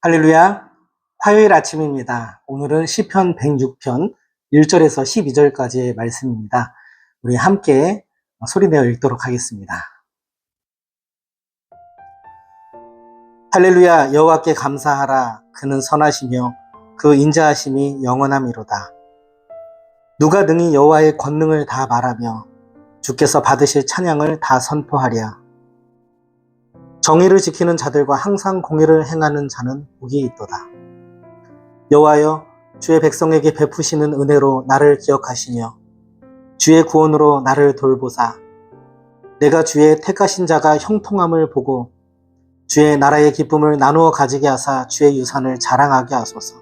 할렐루야. 화요일 아침입니다. 오늘은 시편 106편 1절에서 12절까지의 말씀입니다. 우리 함께 소리내어 읽도록 하겠습니다. 할렐루야. 여호와께 감사하라. 그는 선하시며 그 인자하심이 영원함이로다. 누가 능히 여호와의 권능을 다 말하며 주께서 받으실 찬양을 다 선포하랴. 정의를 지키는 자들과 항상 공의를 행하는 자는 복이 있도다. 여호와여, 주의 백성에게 베푸시는 은혜로 나를 기억하시며 주의 구원으로 나를 돌보사 내가 주의 택하신 자가 형통함을 보고 주의 나라의 기쁨을 나누어 가지게 하사 주의 유산을 자랑하게 하소서.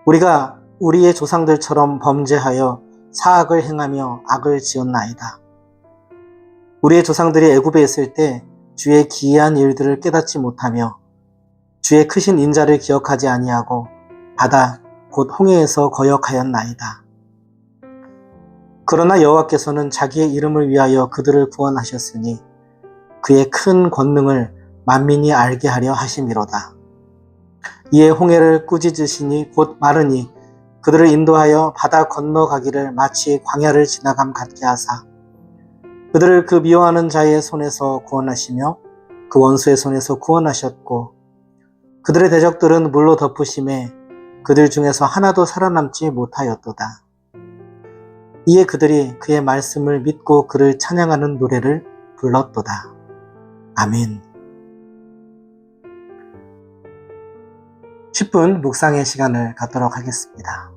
우리가 우리의 조상들처럼 범죄하여 사악을 행하며 악을 지었나이다. 우리의 조상들이 애굽에 있을 때 주의 기이한 일들을 깨닫지 못하며 주의 크신 인자를 기억하지 아니하고 바다 곧 홍해에서 거역하였나이다. 그러나 여호와께서는 자기의 이름을 위하여 그들을 구원하셨으니 그의 큰 권능을 만민이 알게 하려 하심이로다. 이에 홍해를 꾸짖으시니 곧 마르니 그들을 인도하여 바다 건너가기를 마치 광야를 지나감 같게 하사 그들을 그 미워하는 자의 손에서 구원하시며 그 원수의 손에서 구원하셨고 그들의 대적들은 물로 덮으심에 그들 중에서 하나도 살아남지 못하였도다. 이에 그들이 그의 말씀을 믿고 그를 찬양하는 노래를 불렀도다. 아멘. 10분 묵상의 시간을 갖도록 하겠습니다.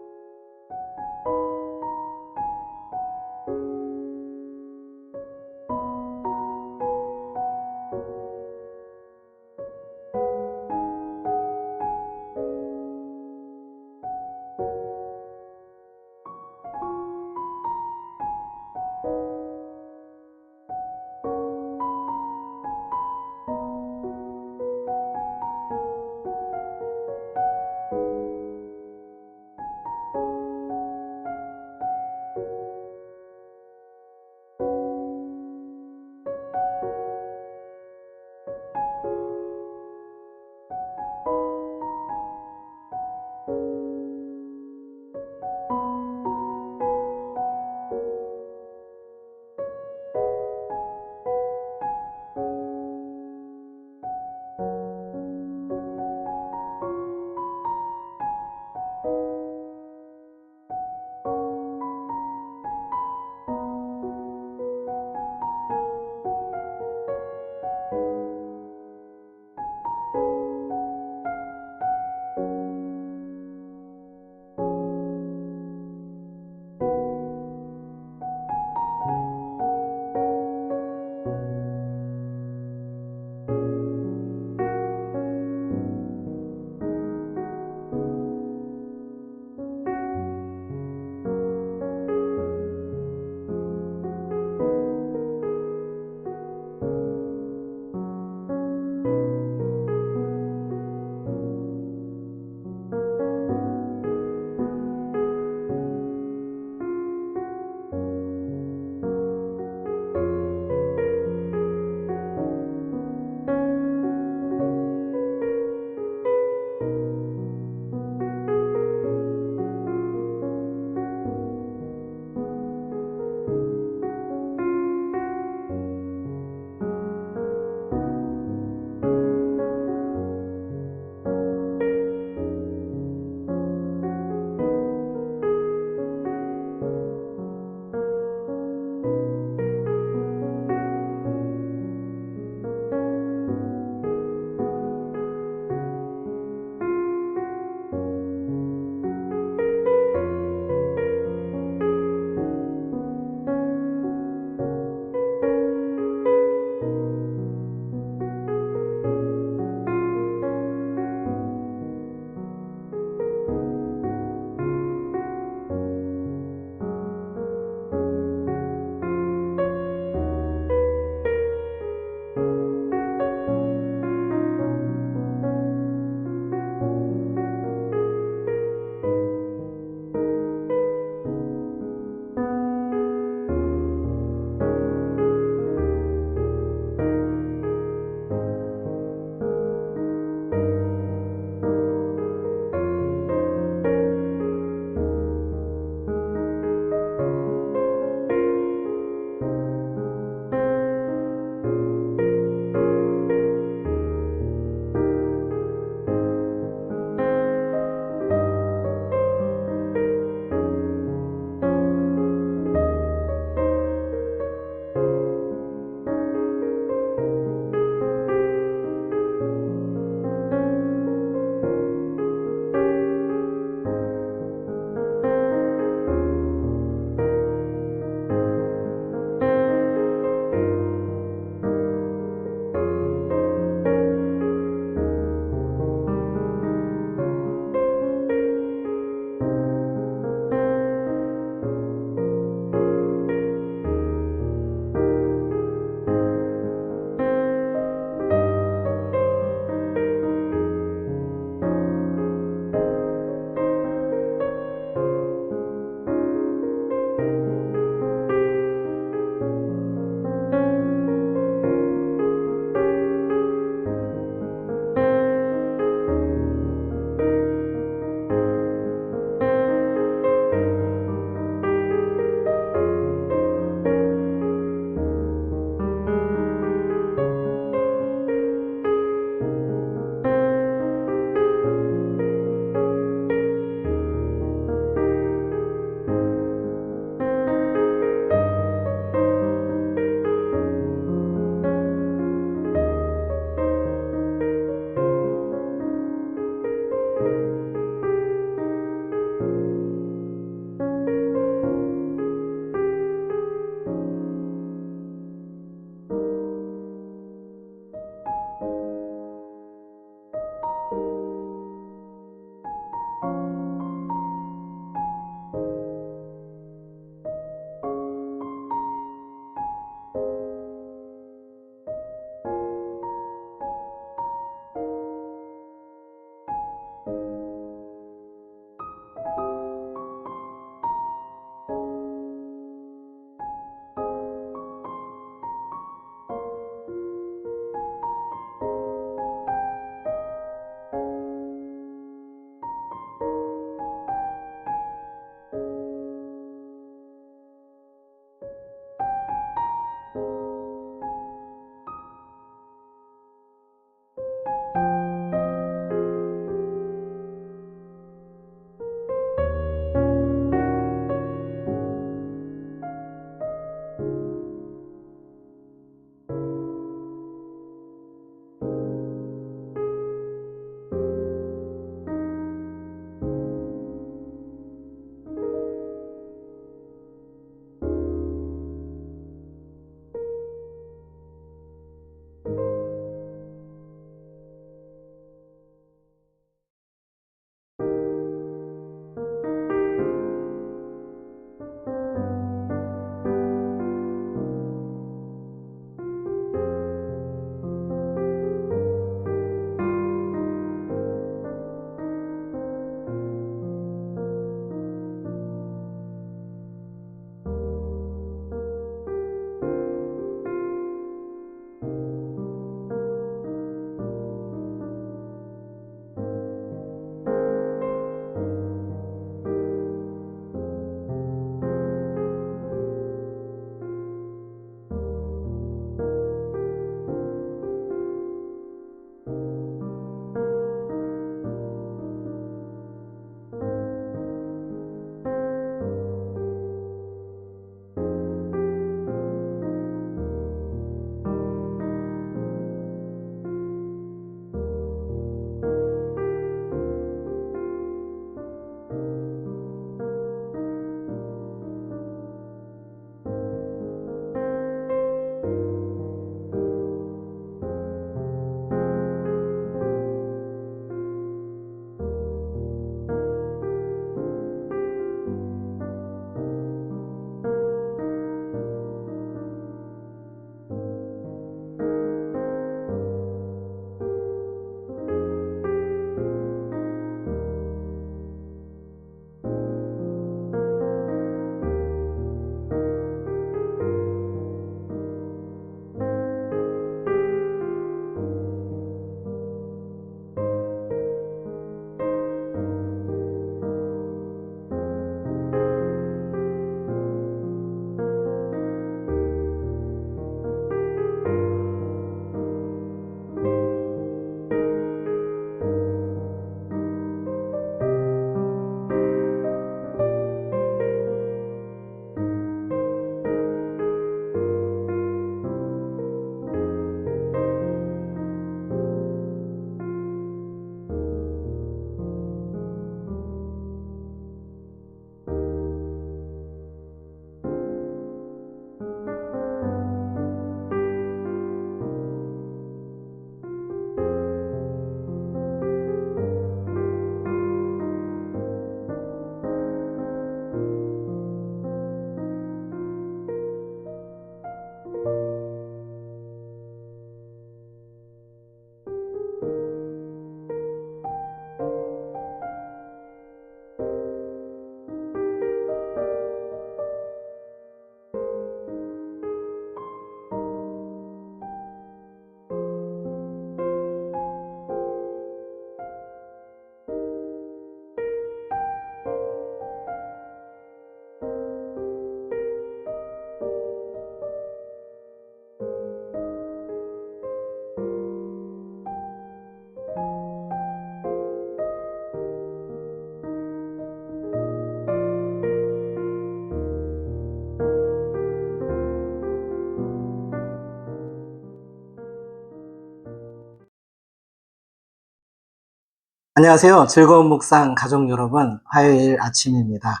안녕하세요. 즐거운 묵상 가족 여러분, 화요일 아침입니다.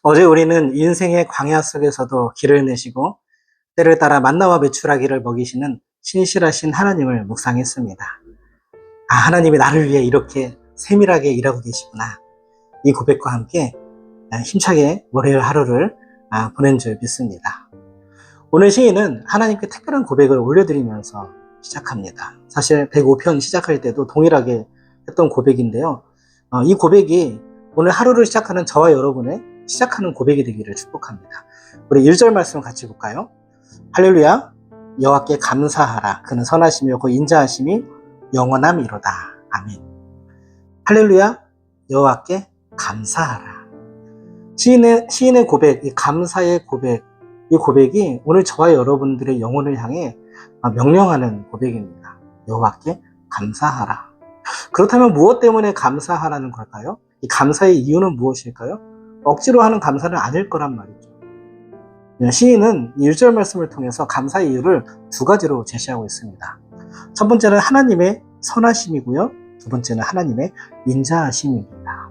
어제 우리는 인생의 광야 속에서도 길을 내시고 때를 따라 만나와 메추라기를 먹이시는 신실하신 하나님을 묵상했습니다. 아, 하나님이 나를 위해 이렇게 세밀하게 일하고 계시구나. 이 고백과 함께 힘차게 월요일 하루를 보낸 줄 믿습니다. 오늘 시인은 하나님께 특별한 고백을 올려드리면서 시작합니다. 사실 105편 시작할 때도 동일하게 했던 고백인데요. 이 고백이 오늘 하루를 시작하는 저와 여러분의 시작하는 고백이 되기를 축복합니다. 우리 1절 말씀 같이 볼까요? 할렐루야, 여호와께 감사하라. 그는 선하심이었고 인자하심이 영원함이로다. 아멘. 할렐루야, 여호와께 감사하라. 시인의 고백, 이 감사의 고백, 이 고백이 오늘 저와 여러분들의 영혼을 향해 명령하는 고백입니다. 여호와께 감사하라. 그렇다면 무엇 때문에 감사하라는 걸까요? 이 감사의 이유는 무엇일까요? 억지로 하는 감사는 아닐 거란 말이죠. 시인은 1절 말씀을 통해서 감사의 이유를 두 가지로 제시하고 있습니다. 첫 번째는 하나님의 선하심이고요. 두 번째는 하나님의 인자하심입니다.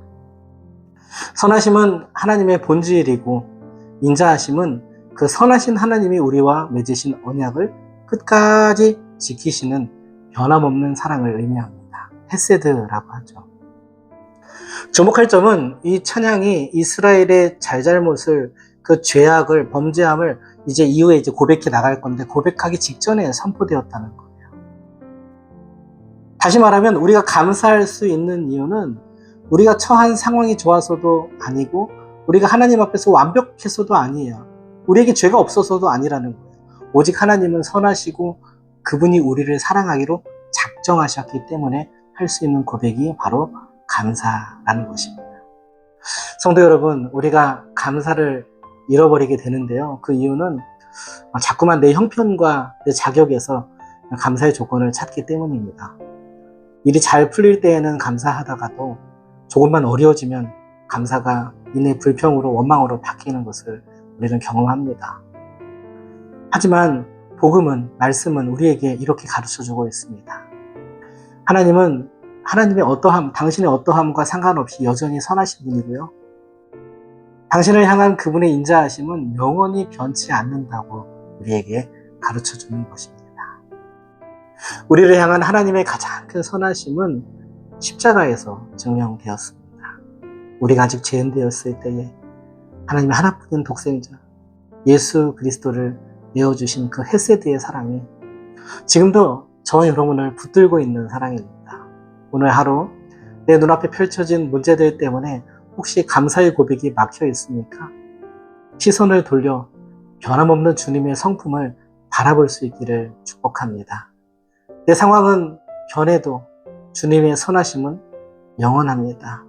선하심은 하나님의 본질이고 인자하심은 그 선하신 하나님이 우리와 맺으신 언약을 끝까지 지키시는 변함없는 사랑을 의미합니다. 헤세드라고 하죠. 주목할 점은 이 찬양이 이스라엘의 잘잘못을, 그 죄악을, 범죄함을 이후에 고백해 나갈 건데 고백하기 직전에 선포되었다는 거예요. 다시 말하면 우리가 감사할 수 있는 이유는 우리가 처한 상황이 좋아서도 아니고 우리가 하나님 앞에서 완벽해서도 아니에요. 우리에게 죄가 없어서도 아니라는 거예요. 오직 하나님은 선하시고 그분이 우리를 사랑하기로 작정하셨기 때문에 할 수 있는 고백이 바로 감사라는 것입니다. 성도 여러분, 우리가 감사를 잃어버리게 되는데요. 그 이유는 자꾸만 내 형편과 내 자격에서 감사의 조건을 찾기 때문입니다. 일이 잘 풀릴 때에는 감사하다가도 조금만 어려워지면 감사가 이내 불평으로 원망으로 바뀌는 것을 우리는 경험합니다. 하지만 복음은, 말씀은 우리에게 이렇게 가르쳐주고 있습니다. 하나님은 하나님의 어떠함, 당신의 어떠함과 상관없이 여전히 선하신 분이고요. 당신을 향한 그분의 인자하심은 영원히 변치 않는다고 우리에게 가르쳐주는 것입니다. 우리를 향한 하나님의 가장 큰 선하심은 십자가에서 증명되었습니다. 우리가 아직 죄인되었을 때에 하나님의 하나뿐인 독생자 예수 그리스도를 내어주신 그 헤세드의 사랑이 지금도 저와 여러분을 붙들고 있는 사랑입니다. 오늘 하루 내 눈앞에 펼쳐진 문제들 때문에 혹시 감사의 고백이 막혀 있습니까? 시선을 돌려 변함없는 주님의 성품을 바라볼 수 있기를 축복합니다. 내 상황은 변해도 주님의 선하심은 영원합니다.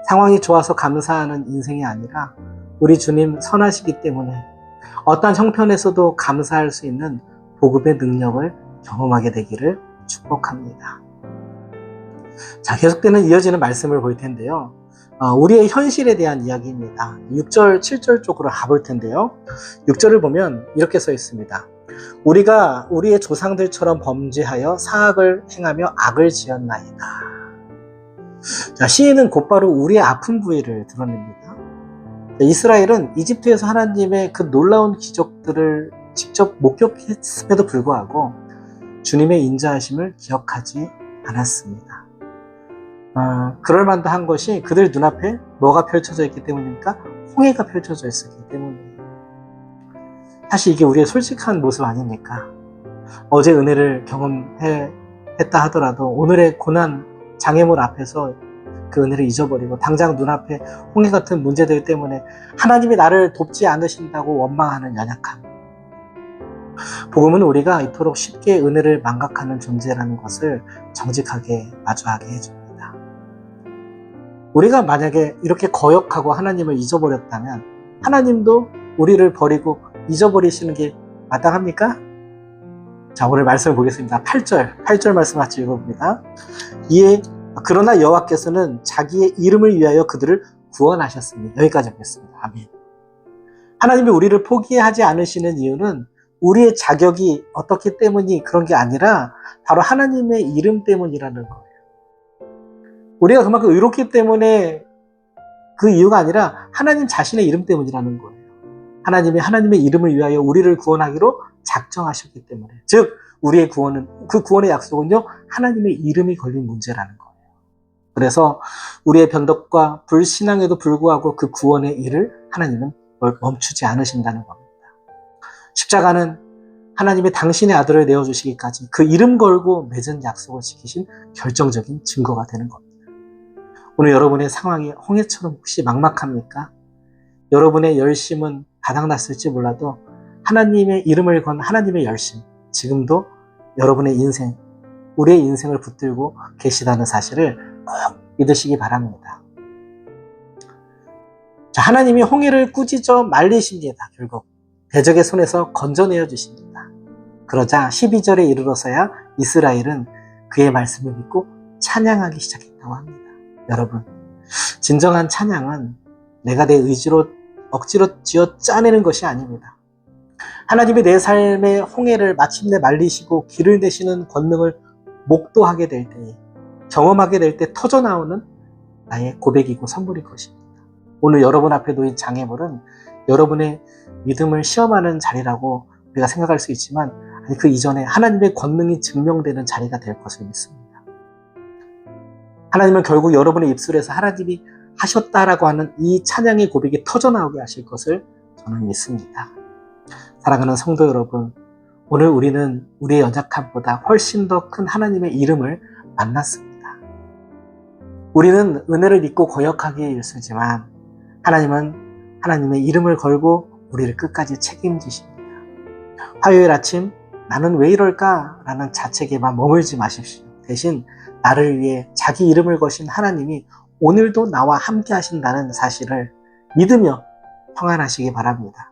상황이 좋아서 감사하는 인생이 아니라 우리 주님 선하시기 때문에 어떤 형편에서도 감사할 수 있는 복음의 능력을 경험하게 되기를 축복합니다. 자, 계속되는 이어지는 말씀을 볼 텐데요. 우리의 현실에 대한 이야기입니다. 6절, 7절 쪽으로 가볼 텐데요. 6절을 보면 이렇게 써 있습니다. 우리가 우리의 조상들처럼 범죄하여 사악을 행하며 악을 지었나이다. 자, 시인은 곧바로 우리의 아픈 부위를 드러냅니다. 이스라엘은 이집트에서 하나님의 그 놀라운 기적들을 직접 목격했음에도 불구하고 주님의 인자하심을 기억하지 않았습니다. 그럴만도 한 것이 그들 눈앞에 뭐가 펼쳐져 있기 때문입니까? 홍해가 펼쳐져 있었기 때문이에요. 사실 이게 우리의 솔직한 모습 아닙니까? 어제 은혜를 경험했다 하더라도 오늘의 고난, 장애물 앞에서 그 은혜를 잊어버리고 당장 눈앞에 홍해 같은 문제들 때문에 하나님이 나를 돕지 않으신다고 원망하는 연약함. 복음은 우리가 이토록 쉽게 은혜를 망각하는 존재라는 것을 정직하게 마주하게 해줍니다. 우리가 만약에 이렇게 거역하고 하나님을 잊어버렸다면 하나님도 우리를 버리고 잊어버리시는 게 마땅합니까? 자, 오늘 말씀을 보겠습니다. 8절 말씀 같이 읽어봅니다. 그러나 여호와께서는 자기의 이름을 위하여 그들을 구원하셨습니다. 여기까지 보겠습니다. 아멘. 하나님이 우리를 포기하지 않으시는 이유는 우리의 자격이 어떻기 때문이 그런 게 아니라 바로 하나님의 이름 때문이라는 거예요. 우리가 그만큼 의롭기 때문에 그 이유가 아니라 하나님 자신의 이름 때문이라는 거예요. 하나님이 하나님의 이름을 위하여 우리를 구원하기로 작정하셨기 때문에. 즉, 우리의 구원은, 그 구원의 약속은요, 하나님의 이름이 걸린 문제라는 거예요. 그래서 우리의 변덕과 불신앙에도 불구하고 그 구원의 일을 하나님은 멈추지 않으신다는 겁니다. 십자가는 하나님이 당신의 아들을 내어주시기까지 그 이름 걸고 맺은 약속을 지키신 결정적인 증거가 되는 겁니다. 오늘 여러분의 상황이 홍해처럼 혹시 막막합니까? 여러분의 열심은 바닥났을지 몰라도 하나님의 이름을 건 하나님의 열심, 지금도 여러분의 인생, 우리의 인생을 붙들고 계시다는 사실을 꼭 믿으시기 바랍니다. 자, 하나님이 홍해를 꾸짖어 말리십니다. 결국 대적의 손에서 건져내어 주십니다. 그러자 12절에 이르러서야 이스라엘은 그의 말씀을 믿고 찬양하기 시작했다고 합니다. 여러분, 진정한 찬양은 내가 내 의지로 억지로 쥐어 짜내는 것이 아닙니다. 하나님이 내 삶의 홍해를 마침내 말리시고 길을 내시는 권능을 목도하게 될 때에, 경험하게 될 때 터져나오는 나의 고백이고 선물일 것입니다. 오늘 여러분 앞에 놓인 장애물은 여러분의 믿음을 시험하는 자리라고 우리가 생각할 수 있지만 그 이전에 하나님의 권능이 증명되는 자리가 될 것을 믿습니다. 하나님은 결국 여러분의 입술에서 하나님이 하셨다라고 하는 이 찬양의 고백이 터져나오게 하실 것을 저는 믿습니다. 사랑하는 성도 여러분, 오늘 우리는 우리의 연약함보다 훨씬 더 큰 하나님의 이름을 만났습니다. 우리는 은혜를 믿고 거역하기에 일쑤지만 하나님은 하나님의 이름을 걸고 우리를 끝까지 책임지십니다. 화요일 아침 나는 왜 이럴까? 라는 자책에만 머물지 마십시오. 대신 나를 위해 자기 이름을 거신 하나님이 오늘도 나와 함께 하신다는 사실을 믿으며 평안하시기 바랍니다.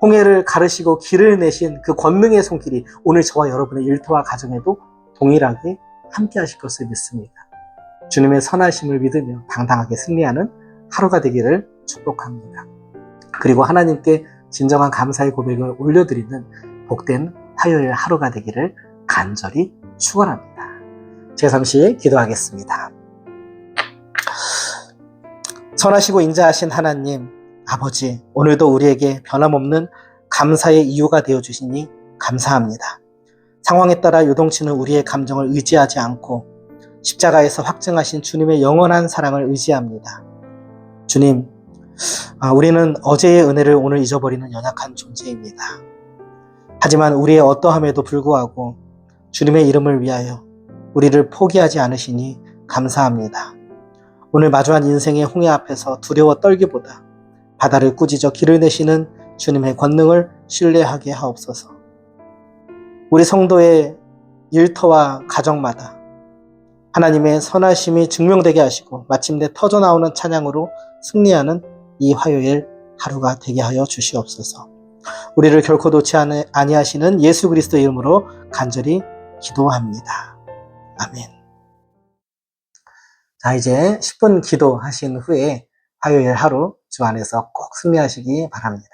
홍해를 가르시고 길을 내신 그 권능의 손길이 오늘 저와 여러분의 일터와 가정에도 동일하게 함께 하실 것을 믿습니다. 주님의 선하심을 믿으며 당당하게 승리하는 하루가 되기를 축복합니다. 그리고 하나님께 진정한 감사의 고백을 올려드리는 복된 화요일 하루가 되기를 간절히 축원합니다. 제3시 기도하겠습니다. 선하시고 인자하신 하나님, 아버지, 오늘도 우리에게 변함없는 감사의 이유가 되어주시니 감사합니다. 상황에 따라 요동치는 우리의 감정을 의지하지 않고 십자가에서 확증하신 주님의 영원한 사랑을 의지합니다. 주님, 우리는 어제의 은혜를 오늘 잊어버리는 연약한 존재입니다. 하지만 우리의 어떠함에도 불구하고 주님의 이름을 위하여 우리를 포기하지 않으시니 감사합니다. 오늘 마주한 인생의 홍해 앞에서 두려워 떨기보다 바다를 꾸짖어 길을 내시는 주님의 권능을 신뢰하게 하옵소서. 우리 성도의 일터와 가정마다 하나님의 선하심이 증명되게 하시고 마침내 터져나오는 찬양으로 승리하는 이 화요일 하루가 되게 하여 주시옵소서. 우리를 결코 놓지 아니하시는 예수 그리스도 이름으로 간절히 기도합니다. 아멘. 자, 이제 10분 기도하신 후에 화요일 하루 주 안에서 꼭 승리하시기 바랍니다.